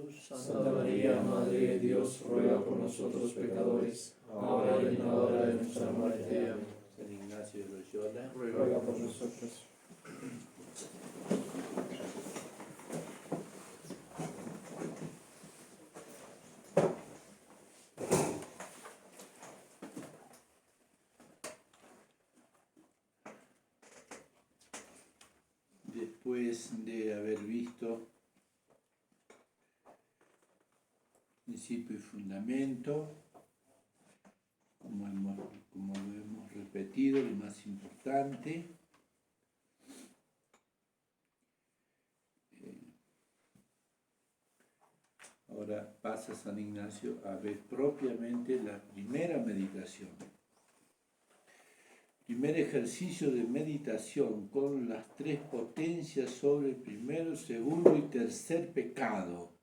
Jesús. Santa María, Madre de Dios, ruega por nosotros pecadores, ahora y en la hora de nuestra muerte. Amén. San Ignacio de Loyola, Ruega por nosotros. después de haber visto principio y fundamento, como lo hemos repetido, lo más importante, ahora pasa San Ignacio a ver propiamente la primera meditación. Primer ejercicio de meditación con las tres potencias sobre el primero, segundo y tercer pecado.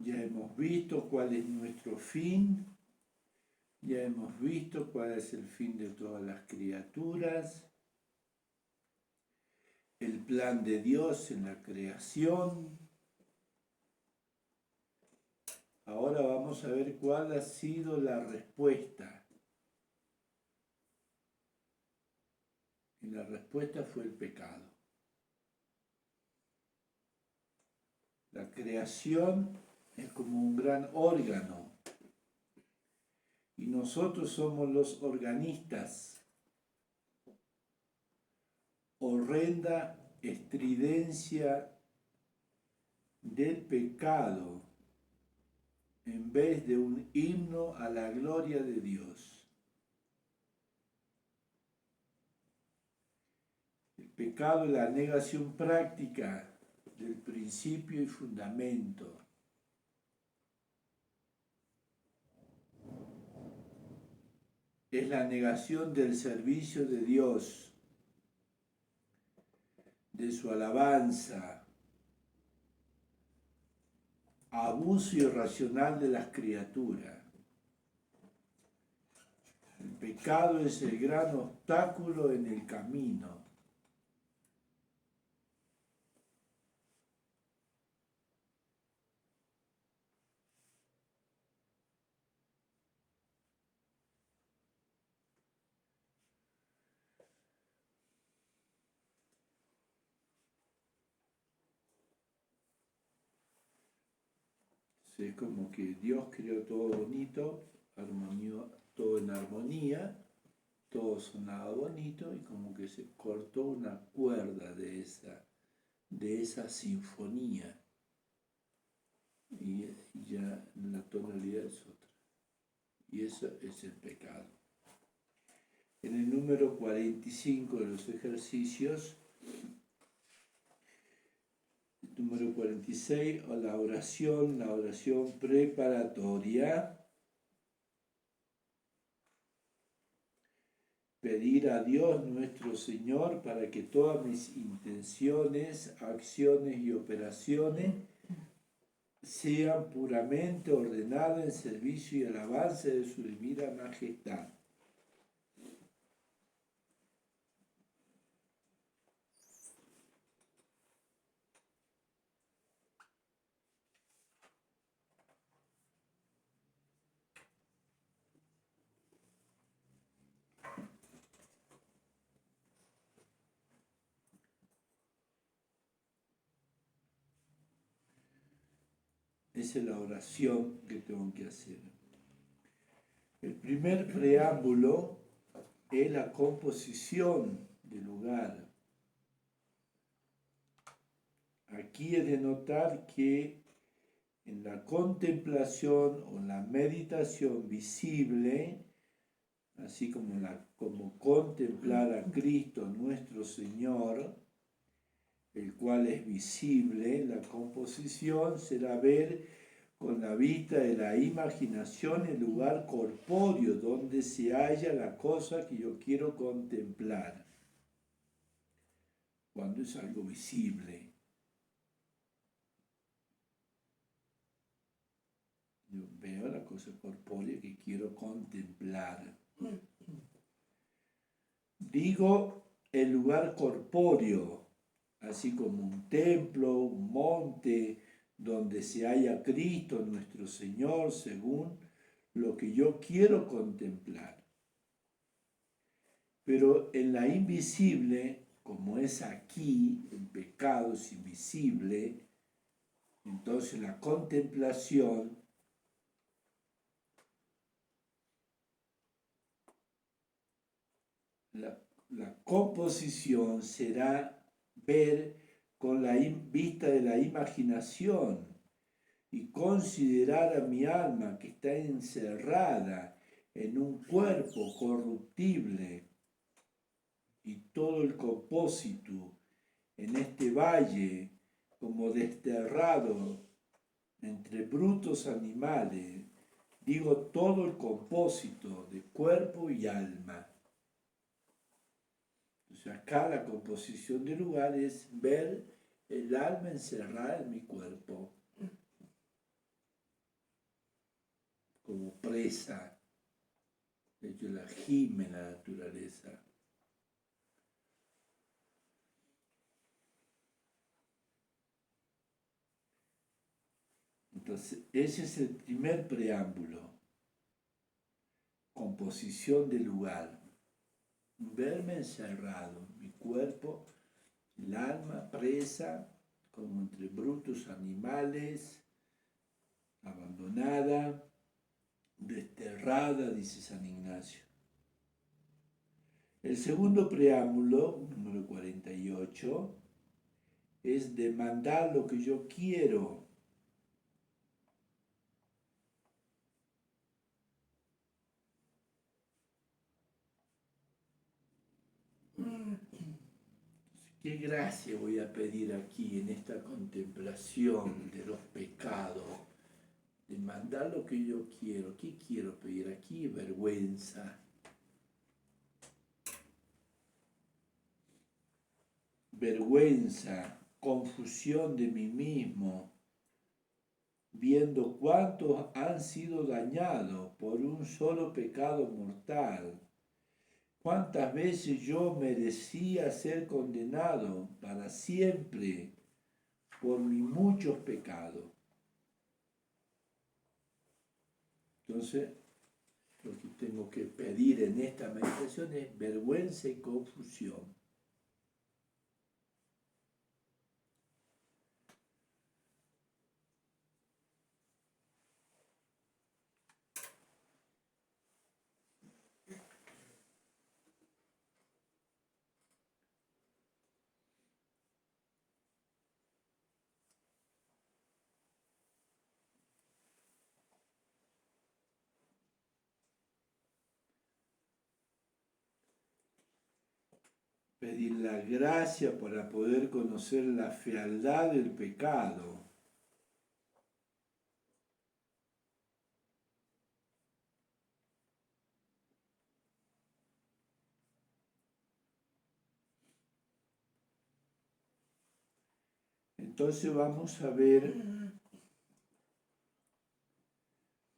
Ya hemos visto cuál es nuestro fin, ya hemos visto cuál es el fin de todas las criaturas, el plan de Dios en la creación. Ahora vamos a ver cuál ha sido la respuesta. Y la respuesta fue el pecado. La creación es como un gran órgano y nosotros somos los organistas. Horrenda estridencia del pecado en vez de un himno a la gloria de Dios. El pecado es la negación práctica del principio y fundamento. Es la negación del servicio de Dios, de su alabanza, abuso irracional de las criaturas. El pecado es el gran obstáculo en el camino. Es como que Dios creó todo bonito, todo en armonía, todo sonaba bonito y como que se cortó una cuerda de esa sinfonía y ya la tonalidad es otra. Y eso es el pecado. En el número 45 de los ejercicios, número 46, la oración preparatoria. Pedir a Dios nuestro Señor para que todas mis intenciones, acciones y operaciones sean puramente ordenadas en servicio y alabanza de su divina majestad. Esa es la oración que tengo que hacer. El primer preámbulo es la composición del lugar. Aquí es de notar que en la contemplación o la meditación visible, así como contemplar a Cristo nuestro Señor, el cual es visible, la composición será ver con la vista de la imaginación el lugar corpóreo donde se halla la cosa que yo quiero contemplar, cuando es algo visible. Yo veo la cosa corpórea que quiero contemplar. Digo el lugar corpóreo, así como un templo, un monte, donde se halla Cristo nuestro Señor, según lo que yo quiero contemplar. Pero en la invisible, como es aquí, el pecado es invisible, entonces la contemplación, la composición será ver con la vista de la imaginación y considerar a mi alma que está encerrada en un cuerpo corruptible y todo el compósito en este valle como desterrado entre brutos animales, digo todo el compósito de cuerpo y alma. Entonces acá la composición del lugar es ver el alma encerrada en mi cuerpo como presa, de hecho la gime la naturaleza. Entonces, ese es el primer preámbulo, composición del lugar, verme encerrado, mi cuerpo, el alma presa, como entre brutos animales, abandonada, desterrada, dice San Ignacio. El segundo preámbulo, número 48, es demandar lo que yo quiero. ¿Qué gracia voy a pedir aquí en esta contemplación de los pecados? Demandar lo que yo quiero. ¿Qué quiero pedir aquí? Vergüenza. Vergüenza, confusión de mí mismo, viendo cuántos han sido dañados por un solo pecado mortal. ¿Cuántas veces yo merecía ser condenado para siempre por mis muchos pecados? Entonces, lo que tengo que pedir en esta meditación es vergüenza y confusión. Pedir la gracia para poder conocer la fealdad del pecado. Entonces vamos a ver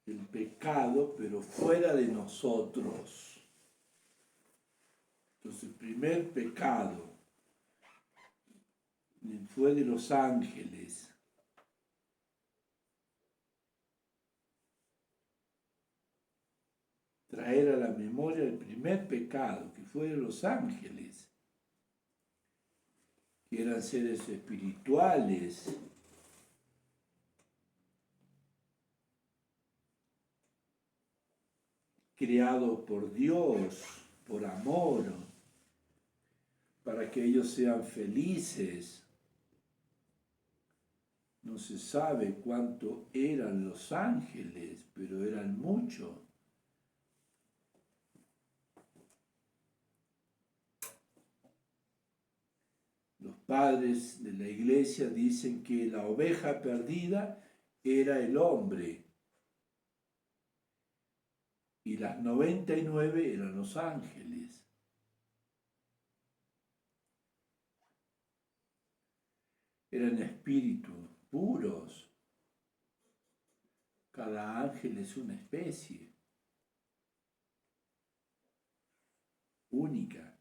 el pecado, pero fuera de nosotros. Entonces el primer pecado fue de los ángeles. Traer a la memoria el primer pecado, que fue de los ángeles, que eran seres espirituales, creados por Dios, por amor, para que ellos sean felices. No se sabe cuánto eran los ángeles, pero eran muchos. Los padres de la iglesia dicen que la oveja perdida era el hombre y las 99 eran los ángeles. Eran espíritus puros, Cada ángel es una especie única.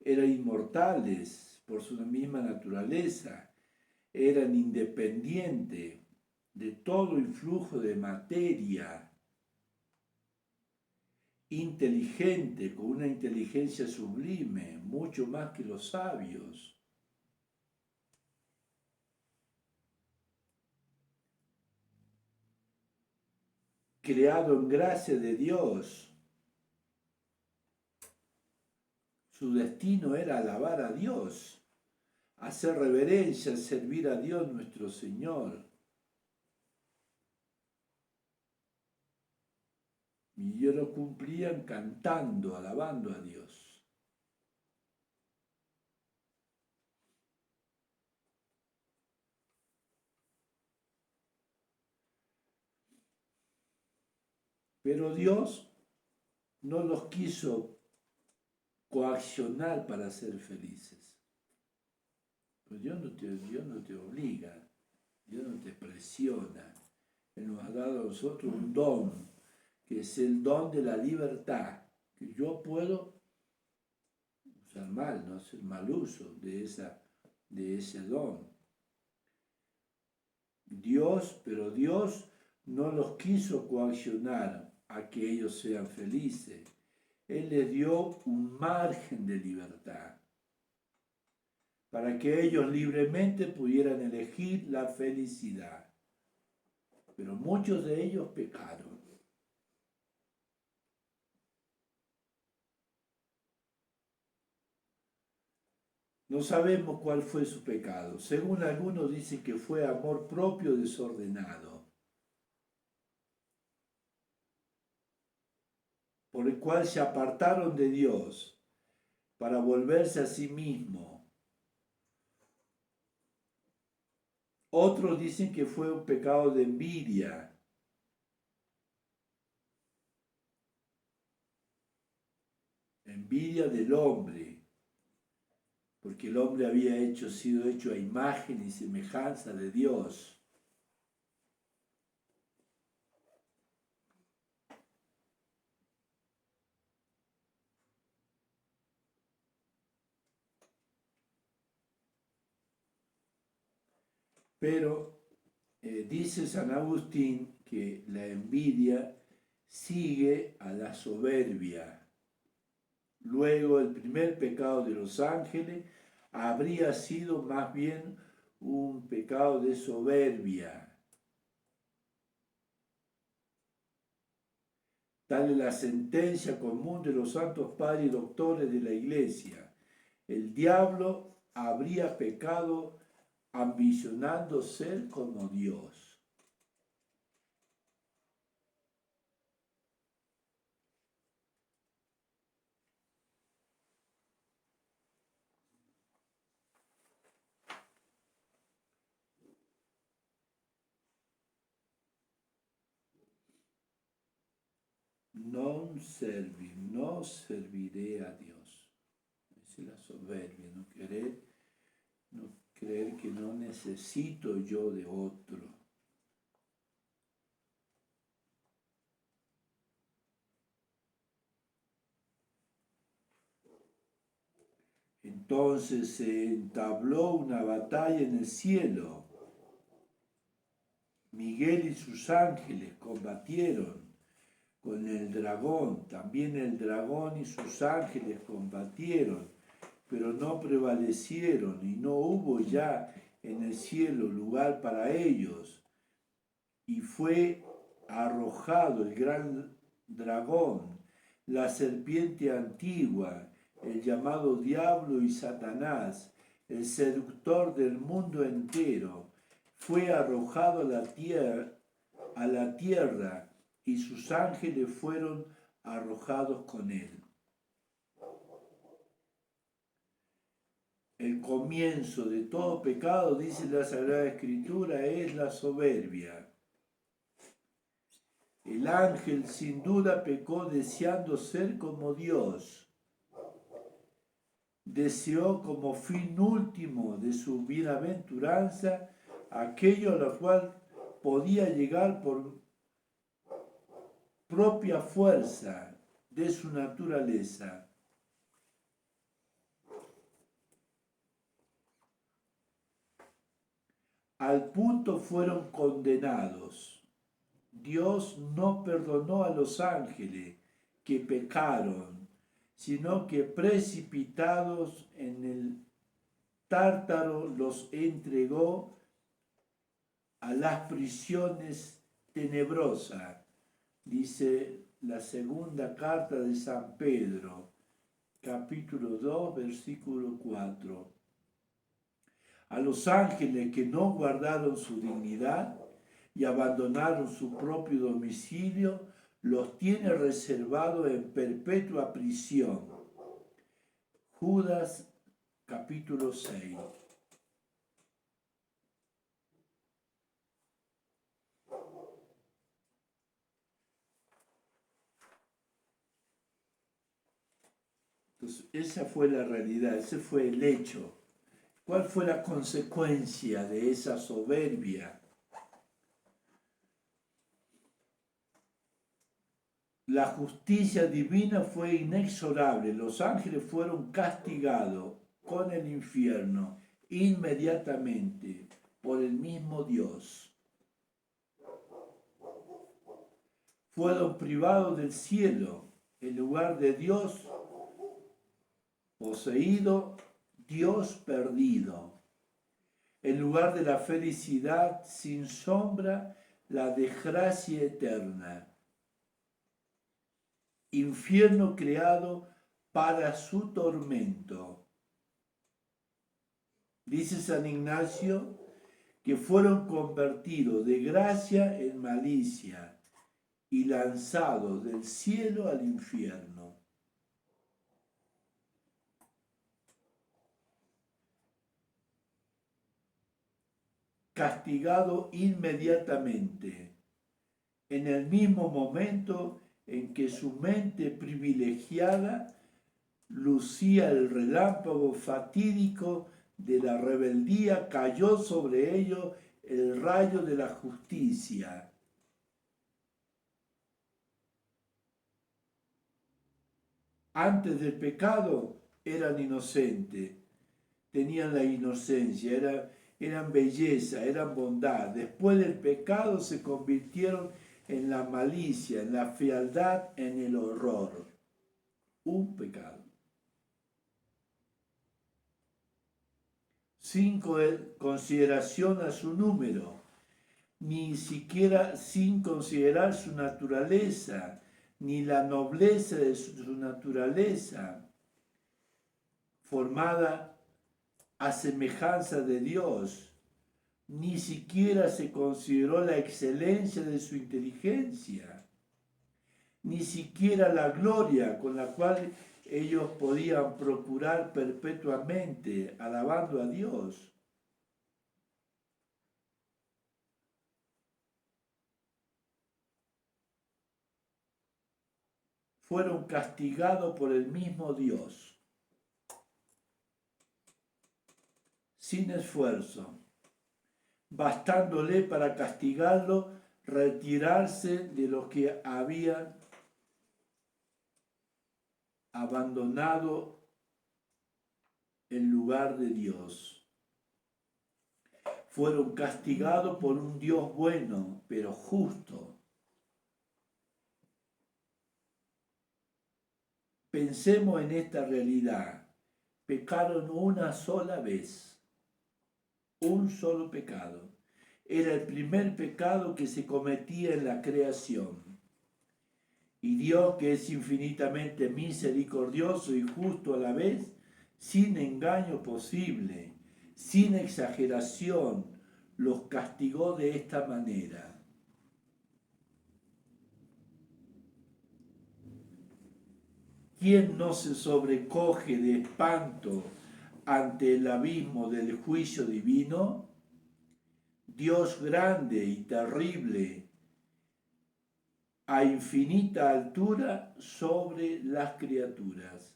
Eran inmortales por su misma naturaleza, eran independientes de todo influjo de materia, inteligente, con una inteligencia sublime, mucho más que los sabios. Creado en gracia de Dios. Su destino era alabar a Dios, hacer reverencia, servir a Dios nuestro Señor. Y ellos lo cumplían cantando, alabando a Dios. Pero Dios no los quiso coaccionar para ser felices. Pues Dios no te obliga, Dios no te presiona. Él nos ha dado a nosotros un don, que es el don de la libertad, que yo puedo usar mal, no hacer mal uso de ese don. Pero Dios no los quiso coaccionar a que ellos sean felices. Él les dio un margen de libertad para que ellos libremente pudieran elegir la felicidad. Pero muchos de ellos pecaron. No sabemos cuál fue su pecado. Según algunos dicen que fue amor propio desordenado, por el cual se apartaron de Dios para volverse a sí mismos. Otros dicen que fue un pecado de envidia, envidia del hombre, porque el hombre había sido hecho a imagen y semejanza de Dios. Pero dice San Agustín que la envidia sigue a la soberbia. Luego, el primer pecado de los ángeles habría sido más bien un pecado de soberbia. Tal es la sentencia común de los santos padres y doctores de la Iglesia. El diablo habría pecado ambicionando ser como Dios. No serviré a Dios. Esa es la soberbia, no creer que no necesito yo de otro. Entonces se entabló una batalla en el cielo. Miguel y sus ángeles combatieron con el dragón. También el dragón y sus ángeles combatieron, pero no prevalecieron y no hubo ya en el cielo lugar para ellos. Y fue arrojado el gran dragón, la serpiente antigua, el llamado Diablo y Satanás, el seductor del mundo entero, fue arrojado a la tierra y sus ángeles fueron arrojados con él. El comienzo de todo pecado, dice la Sagrada Escritura, es la soberbia. El ángel sin duda pecó deseando ser como Dios. Deseó como fin último de su bienaventuranza aquello a lo cual podía llegar por propia fuerza de su naturaleza. Al punto fueron condenados. Dios no perdonó a los ángeles que pecaron, sino que precipitados en el Tártaro los entregó a las prisiones tenebrosas, dice la segunda carta de San Pedro, capítulo 2, versículo 4. A los ángeles que no guardaron su dignidad y abandonaron su propio domicilio, los tiene reservados en perpetua prisión. Judas capítulo 6. Entonces, esa fue la realidad, ese fue el hecho. ¿Cuál fue la consecuencia de esa soberbia? La justicia divina fue inexorable. Los ángeles fueron castigados con el infierno inmediatamente por el mismo Dios. Fueron privados del cielo, en lugar de Dios poseído, Dios perdido. En lugar de la felicidad sin sombra, la desgracia eterna. Infierno creado para su tormento. Dice San Ignacio que fueron convertidos de gracia en malicia y lanzados del cielo al infierno. Castigado inmediatamente, en el mismo momento en que su mente privilegiada lucía el relámpago fatídico de la rebeldía, cayó sobre ellos el rayo de la justicia. Antes del pecado eran inocentes, tenían la inocencia, eran belleza, eran bondad. Después del pecado se convirtieron en la malicia, en la fealdad, en el horror. Un pecado. Sin consideración a su número, ni siquiera sin considerar su naturaleza, ni la nobleza de su naturaleza, formada a semejanza de Dios, ni siquiera se consideró la excelencia de su inteligencia, ni siquiera la gloria con la cual ellos podían procurar perpetuamente, alabando a Dios. Fueron castigados por el mismo Dios, sin esfuerzo, bastándole para castigarlo retirarse de los que habían abandonado el lugar de Dios. Fueron castigados por un Dios bueno, pero justo. Pensemos en esta realidad. Pecaron una sola vez. Un solo pecado. Era el primer pecado que se cometía en la creación. Y Dios, que es infinitamente misericordioso y justo a la vez, sin engaño posible, sin exageración, los castigó de esta manera. ¿Quién no se sobrecoge de espanto ante el abismo del juicio divino? Dios grande y terrible, a infinita altura sobre las criaturas.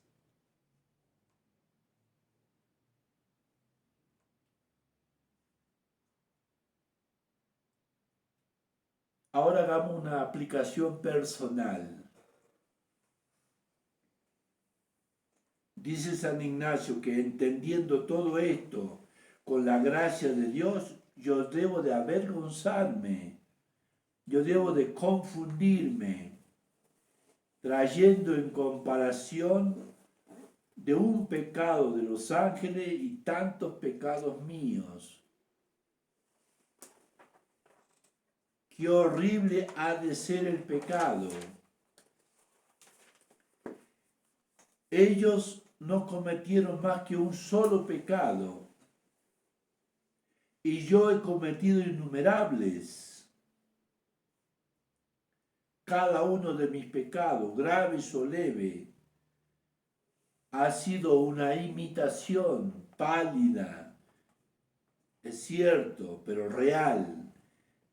Ahora hagamos una aplicación personal. Dice San Ignacio que entendiendo todo esto con la gracia de Dios, yo debo de avergonzarme, yo debo de confundirme, trayendo en comparación de un pecado de los ángeles y tantos pecados míos. Qué horrible ha de ser el pecado. Ellos no cometieron más que un solo pecado, y yo he cometido innumerables. Cada uno de mis pecados, graves o leves, ha sido una imitación pálida, es cierto, pero real,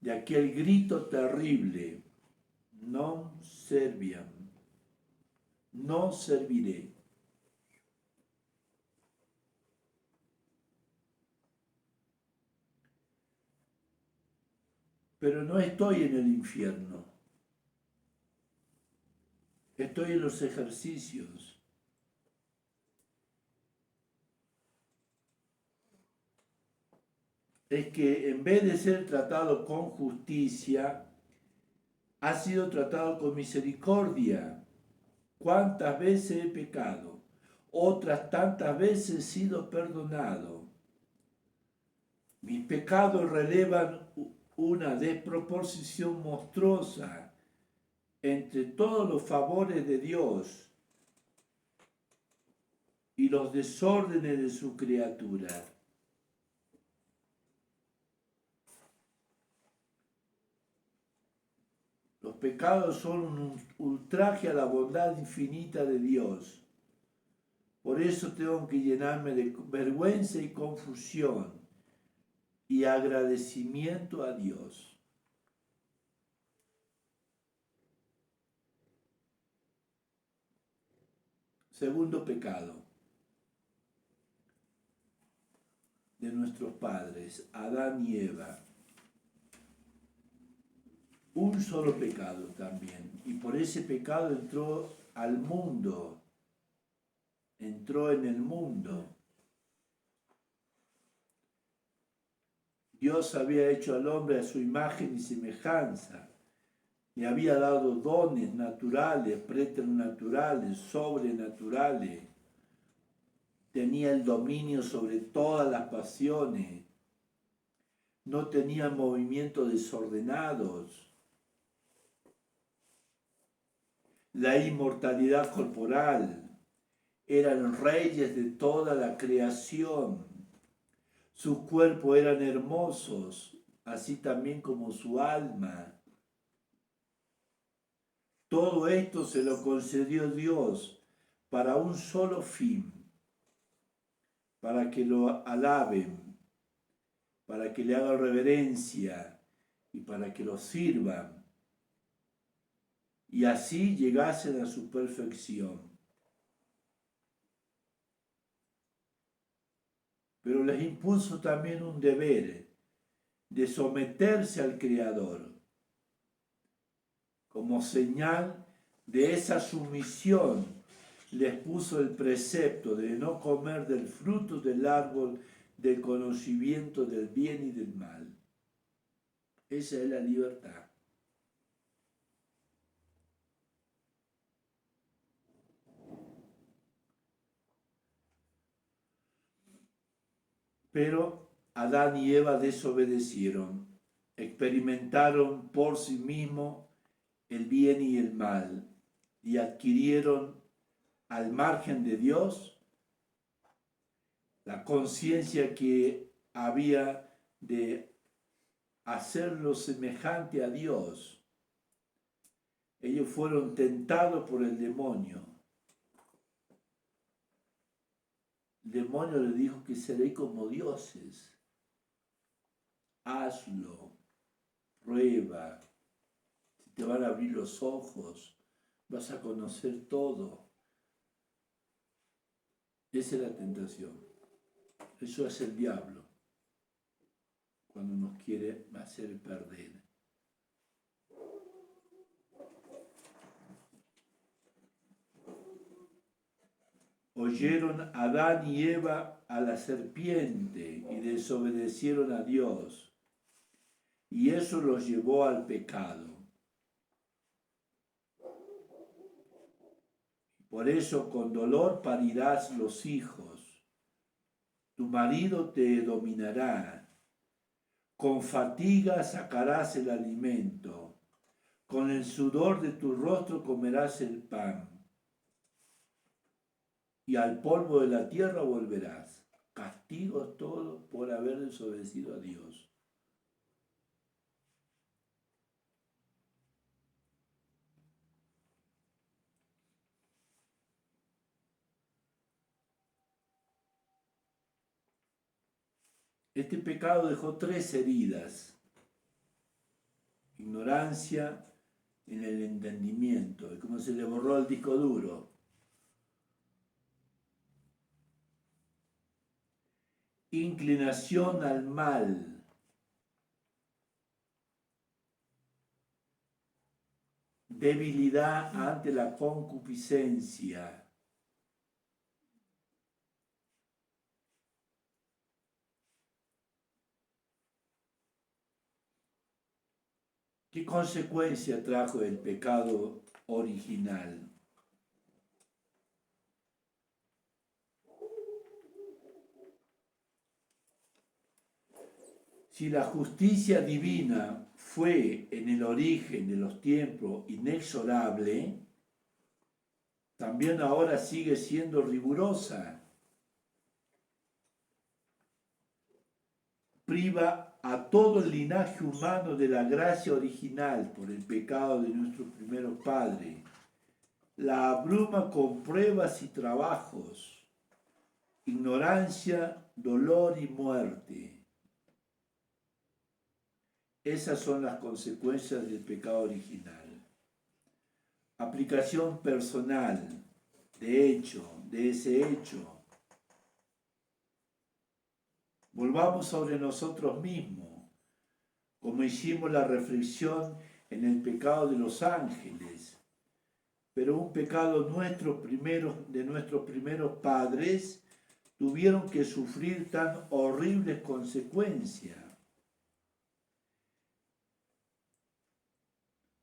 de aquel grito terrible: non serviam, no serviré. Pero no estoy en el infierno, estoy en los ejercicios. Es que en vez de ser tratado con justicia, ha sido tratado con misericordia. ¿Cuántas veces he pecado? Otras tantas veces he sido perdonado. Mis pecados relevan una desproporción monstruosa entre todos los favores de Dios y los desórdenes de su criatura. Los pecados son un ultraje a la bondad infinita de Dios. Por eso tengo que llenarme de vergüenza y confusión y agradecimiento a Dios. Segundo pecado de nuestros padres, Adán y Eva. Un solo pecado también. Y por ese pecado entró al mundo. Entró en el mundo. Dios había hecho al hombre a su imagen y semejanza. Le había dado dones naturales, preternaturales, sobrenaturales. Tenía el dominio sobre todas las pasiones. No tenía movimientos desordenados. La inmortalidad corporal. Eran reyes de toda la creación. Sus cuerpos eran hermosos, así también como su alma. Todo esto se lo concedió Dios para un solo fin, para que lo alaben, para que le hagan reverencia y para que lo sirvan, y así llegasen a su perfección. Pero les impuso también un deber de someterse al Creador. Como señal de esa sumisión, les puso el precepto de no comer del fruto del árbol del conocimiento del bien y del mal. Esa es la libertad. Pero Adán y Eva desobedecieron, experimentaron por sí mismos el bien y el mal y adquirieron al margen de Dios la conciencia que había de hacerlo semejante a Dios. Ellos fueron tentados por el demonio. El demonio le dijo que seréis como dioses. Hazlo, prueba, si te van a abrir los ojos, vas a conocer todo. Esa es la tentación. Eso es el diablo, cuando nos quiere hacer perder. oyeron Adán y Eva a la serpiente y desobedecieron a Dios, y eso los llevó al pecado. Por eso con dolor parirás los hijos, tu marido te dominará, con fatiga sacarás el alimento, con el sudor de tu rostro comerás el pan, y al polvo de la tierra volverás. Castigo todo por haber desobedecido a Dios. Este pecado dejó 3 heridas: ignorancia en el entendimiento, es como se le borró el disco duro; inclinación al mal; debilidad ante la concupiscencia; ¿qué consecuencia trajo el pecado original? Si la justicia divina fue en el origen de los tiempos inexorable, también ahora sigue siendo rigurosa. Priva a todo el linaje humano de la gracia original por el pecado de nuestros primeros padres. La abruma con pruebas y trabajos, ignorancia, dolor y muerte. Esas son las consecuencias del pecado original. Aplicación personal, de ese hecho. Volvamos sobre nosotros mismos, como hicimos la reflexión en el pecado de los ángeles, pero un pecado de nuestros primeros padres tuvieron que sufrir tan horribles consecuencias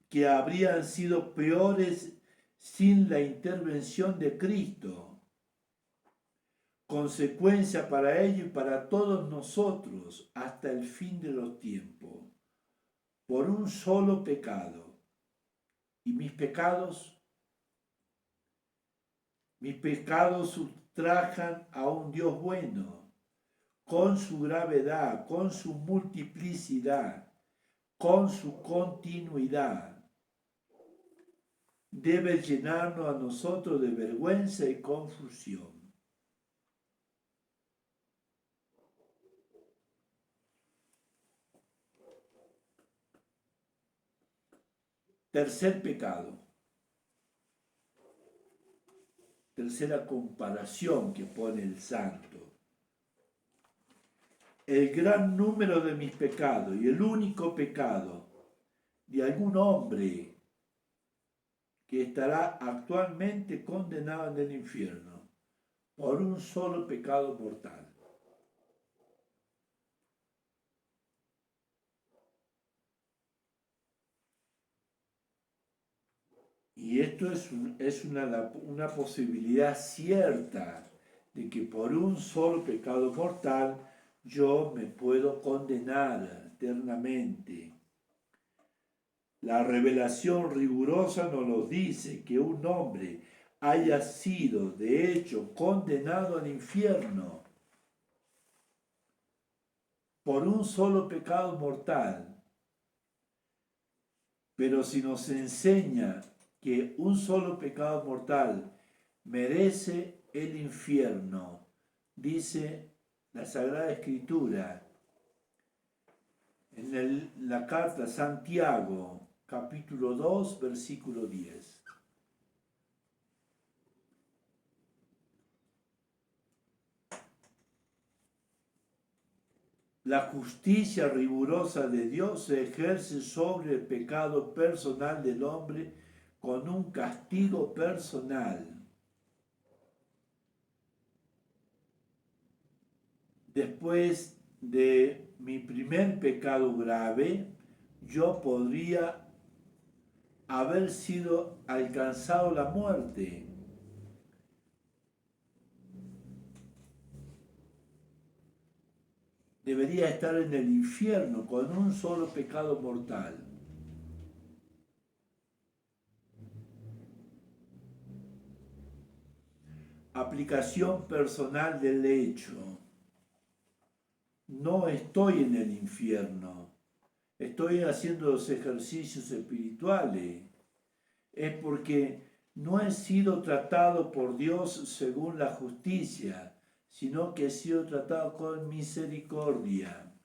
que habrían sido peores sin la intervención de Cristo. Consecuencia para ello y para todos nosotros hasta el fin de los tiempos, por un solo pecado. Y mis pecados ultrajan a un Dios bueno, con su gravedad, con su multiplicidad, con su continuidad. Debe llenarnos a nosotros de vergüenza y confusión. Tercer pecado. Tercera comparación que pone el santo. El gran número de mis pecados y el único pecado de algún hombre que estará actualmente condenado en el infierno por un solo pecado mortal. Y esto es una posibilidad cierta de que por un solo pecado mortal yo me puedo condenar eternamente. La revelación rigurosa nos dice que un hombre haya sido de hecho condenado al infierno por un solo pecado mortal. Pero si nos enseña que un solo pecado mortal merece el infierno, dice la Sagrada Escritura en la carta a Santiago, capítulo 2, versículo 10. La justicia rigurosa de Dios se ejerce sobre el pecado personal del hombre con un castigo personal. después de mi primer pecado grave, yo podría haber sido alcanzado la muerte. Debería estar en el infierno con un solo pecado mortal. Aplicación personal del hecho. No estoy en el infierno. Estoy haciendo los ejercicios espirituales. Es porque no he sido tratado por Dios según la justicia, sino que he sido tratado con misericordia.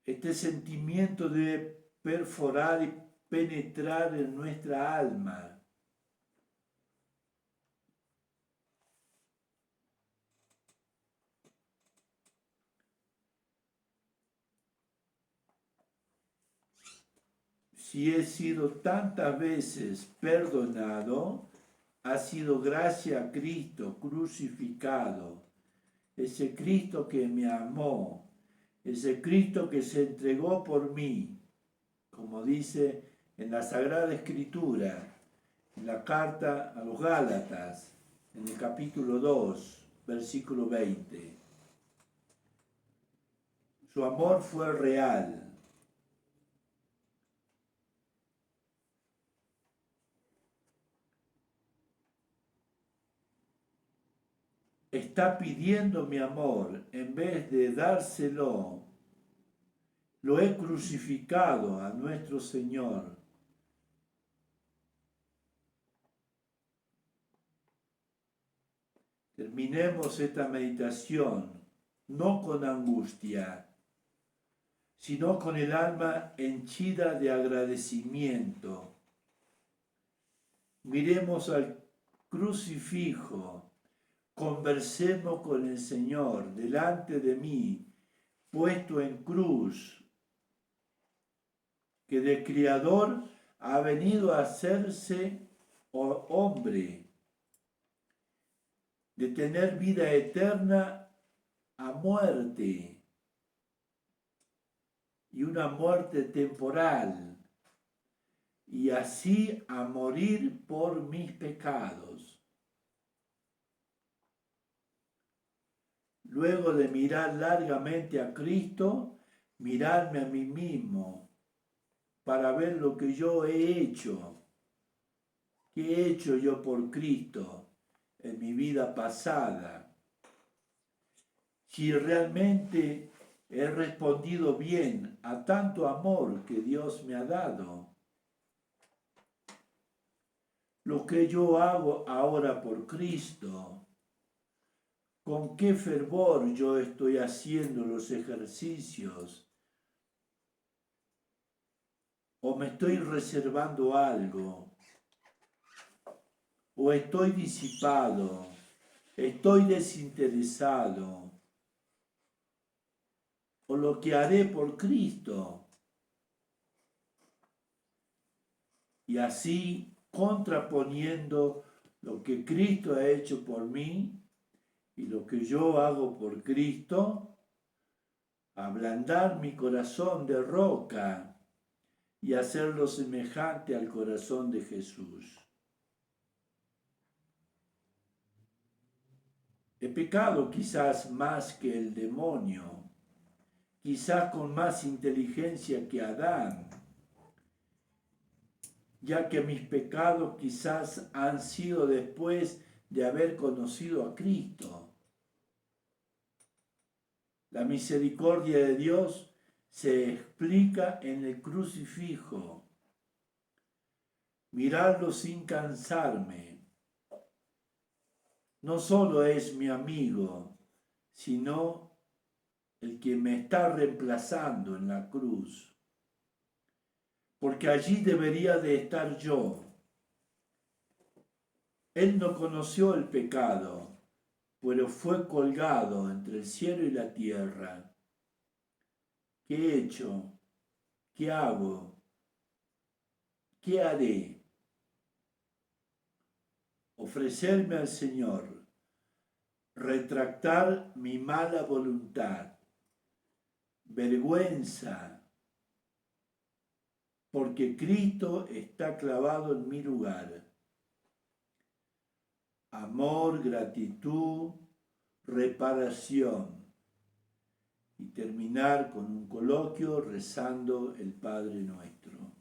Este sentimiento debe perforar y penetrar en nuestra alma. Si he sido tantas veces perdonado, ha sido gracias a Cristo crucificado, ese Cristo que me amó, ese Cristo que se entregó por mí, como dice en la Sagrada Escritura, en la carta a los Gálatas, en el capítulo 2, versículo 20. Su amor fue real. Está pidiendo mi amor, en vez de dárselo, lo he crucificado a nuestro Señor. Terminemos esta meditación no con angustia, sino con el alma henchida de agradecimiento. Miremos al crucifijo, conversemos con el Señor delante de mí, puesto en cruz, que de Criador ha venido a hacerse hombre, de tener vida eterna a muerte, y una muerte temporal, y así a morir por mis pecados. Luego de mirar largamente a Cristo, mirarme a mí mismo para ver lo que yo he hecho. ¿Qué he hecho yo por Cristo en mi vida pasada? Si realmente he respondido bien a tanto amor que Dios me ha dado. Lo que yo hago ahora por Cristo, con qué fervor yo estoy haciendo los ejercicios, o me estoy reservando algo, o estoy disipado, estoy desinteresado, o lo que haré por Cristo. Y así contraponiendo lo que Cristo ha hecho por mí y lo que yo hago por Cristo, ablandar mi corazón de roca y hacerlo semejante al corazón de Jesús. He pecado quizás más que el demonio, quizás con más inteligencia que Adán, ya que mis pecados quizás han sido después de haber conocido a Cristo. La misericordia de Dios se explica en el crucifijo. Mirarlo sin cansarme. No solo es mi amigo, sino el que me está reemplazando en la cruz. Porque allí debería de estar yo. Él no conoció el pecado, pero fue colgado entre el cielo y la tierra. ¿Qué he hecho? ¿Qué hago? ¿Qué haré? Ofrecerme al Señor, retractar mi mala voluntad, vergüenza, porque Cristo está clavado en mi lugar, amor, gratitud, reparación, y terminar con un coloquio rezando el Padre Nuestro.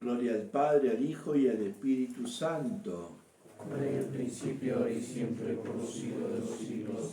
Gloria al Padre, al Hijo y al Espíritu Santo. Como en el principio, ahora y siempre, por los siglos de los siglos.